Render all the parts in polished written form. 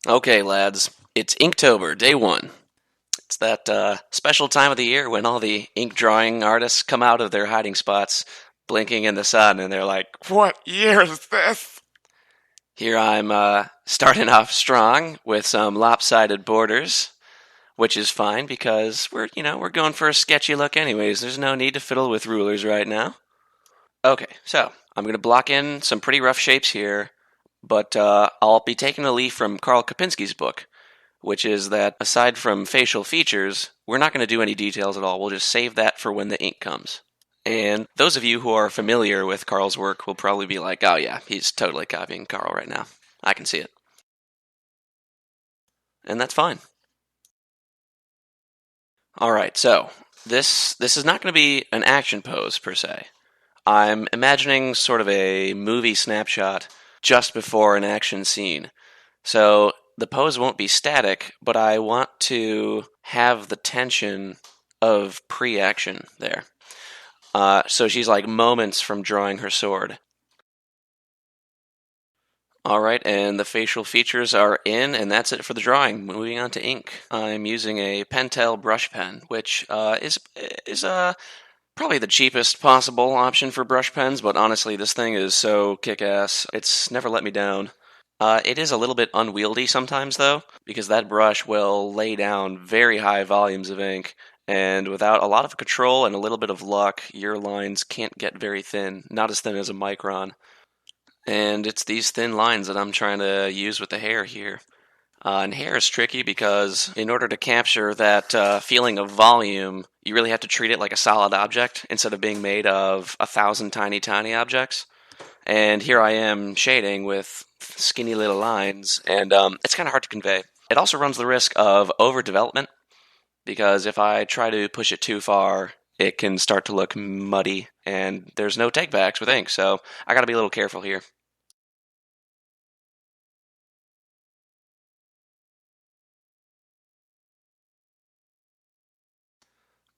Okay, lads, it's Inktober, day one. It's that special time of the year when all the ink drawing artists come out of their hiding spots, blinking in the sun, and they're like, "What year is this?" Here I'm starting off strong with some lopsided borders, which is fine because we're going for a sketchy look anyways. There's no need to fiddle with rulers right now. Okay, so I'm going to block in some pretty rough shapes here, but I'll be taking a leaf from Karl Kapinski's book, which is that aside from facial features, we're not going to do any details at all. We'll just save that for when the ink comes. And those of you who are familiar with Carl's work will probably be like, oh, yeah, he's totally copying Carl right now. I can see it. And that's fine. All right, so this is not going to be an action pose per se. I'm imagining sort of a movie snapshot just before an action scene. So the pose won't be static, but I want to have the tension of pre-action there. So she's like moments from drawing her sword. All right, and the facial features are in, and that's it for the drawing. Moving on to ink. I'm using a Pentel brush pen, which is probably the cheapest possible option for brush pens, but honestly, this thing is so kick-ass. It's never let me down. It is a little bit unwieldy sometimes, though, because that brush will lay down very high volumes of ink, and without a lot of control and a little bit of luck, your lines can't get very thin, not as thin as a micron. And it's these thin lines that I'm trying to use with the hair here. And hair is tricky because in order to capture that feeling of volume, you really have to treat it like a solid object instead of being made of 1,000 tiny, tiny objects. And here I am shading with skinny little lines, and it's kind of hard to convey. It also runs the risk of overdevelopment because if I try to push it too far, it can start to look muddy, and there's no takebacks with ink, so I gotta be a little careful here.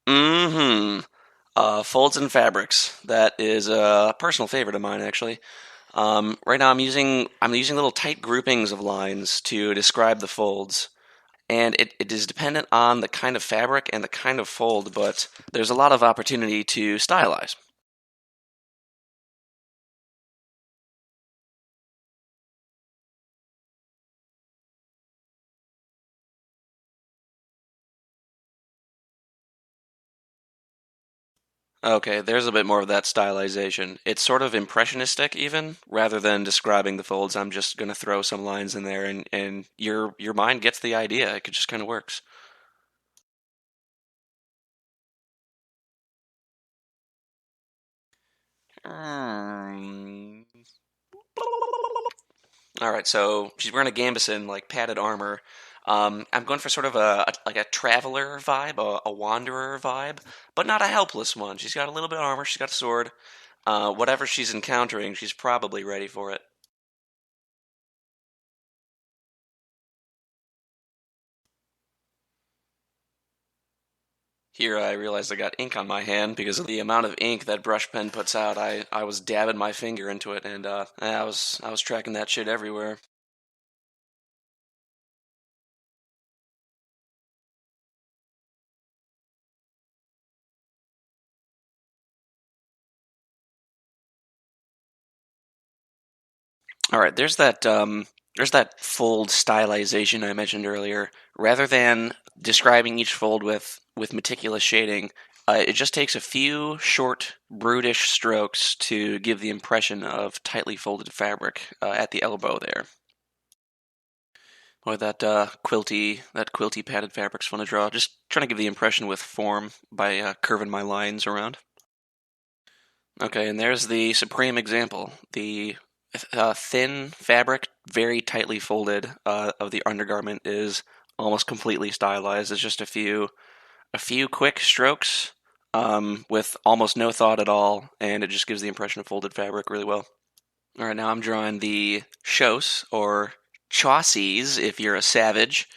Mm-hmm. Folds and fabrics. That is a personal favorite of mine, actually. Right now, I'm using little tight groupings of lines to describe the folds, and it is dependent on the kind of fabric and the kind of fold, but there's a lot of opportunity to stylize. Okay, there's a bit more of that stylization. It's sort of impressionistic even, rather than describing the folds. I'm just gonna throw some lines in there and your mind gets the idea. It just kind of works. Hmm. All right, so she's wearing a gambeson, like padded armor. I'm going for sort of like a traveler vibe, a wanderer vibe, but not a helpless one. She's got a little bit of armor. She's got a sword. Whatever she's encountering, she's probably ready for it. Here, I realized I got ink on my hand because of the amount of ink that brush pen puts out. I was dabbing my finger into it, and I was tracking that shit everywhere. All right, there's that fold stylization I mentioned earlier. Rather than describing each fold with meticulous shading, it just takes a few short, brutish strokes to give the impression of tightly folded fabric at the elbow there. Or that quilty padded fabric's fun to draw. Just trying to give the impression with form by curving my lines around. Okay, and there's the supreme example. The thin fabric, very tightly folded, of the undergarment is almost completely stylized. It's just a few quick strokes with almost no thought at all, and it just gives the impression of folded fabric really well. All right, now I'm drawing the chos, or chaussies if you're a savage.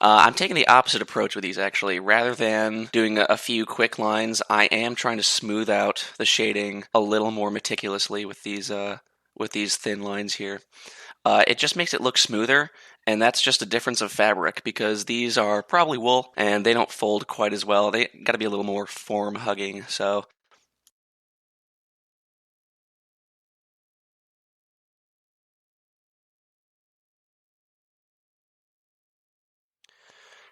I'm taking the opposite approach with these actually. Rather than doing a few quick lines, I am trying to smooth out the shading a little more meticulously with these thin lines here. It just makes it look smoother, and that's just a difference of fabric because these are probably wool and they don't fold quite as well. They got to be a little more form hugging. So,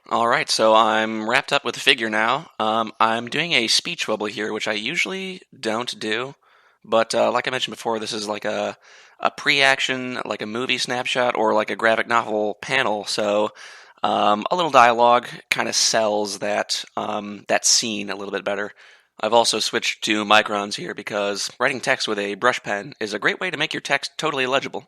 all right, so I'm wrapped up with the figure now. I'm doing a speech bubble here, which I usually don't do, but like I mentioned before, this is like a pre-action, like a movie snapshot or like a graphic novel panel. So a little dialogue kind of sells that scene a little bit better. I've also switched to microns here because writing text with a brush pen is a great way to make your text totally illegible.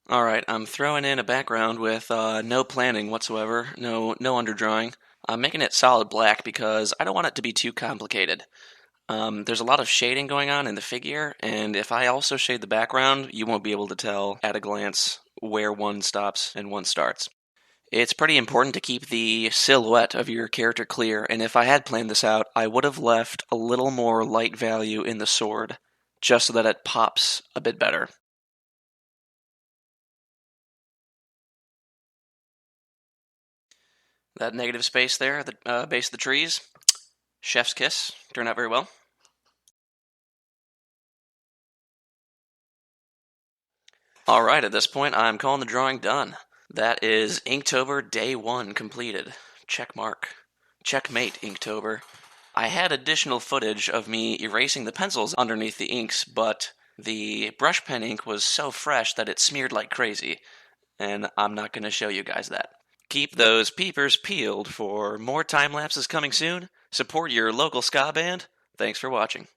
All right, I'm throwing in a background with no planning whatsoever, no underdrawing. I'm making it solid black because I don't want it to be too complicated. There's a lot of shading going on in the figure, and if I also shade the background, you won't be able to tell at a glance where one stops and one starts. It's pretty important to keep the silhouette of your character clear, and if I had planned this out, I would have left a little more light value in the sword, just so that it pops a bit better. That negative space there at the base of the trees, chef's kiss, turned out very well. All right, at this point, I'm calling the drawing done. That is Inktober Day 1 completed. Check mark. Checkmate, Inktober. I had additional footage of me erasing the pencils underneath the inks, but the brush pen ink was so fresh that it smeared like crazy, and I'm not going to show you guys that. Keep those peepers peeled for more time lapses coming soon. Support your local ska band. Thanks for watching.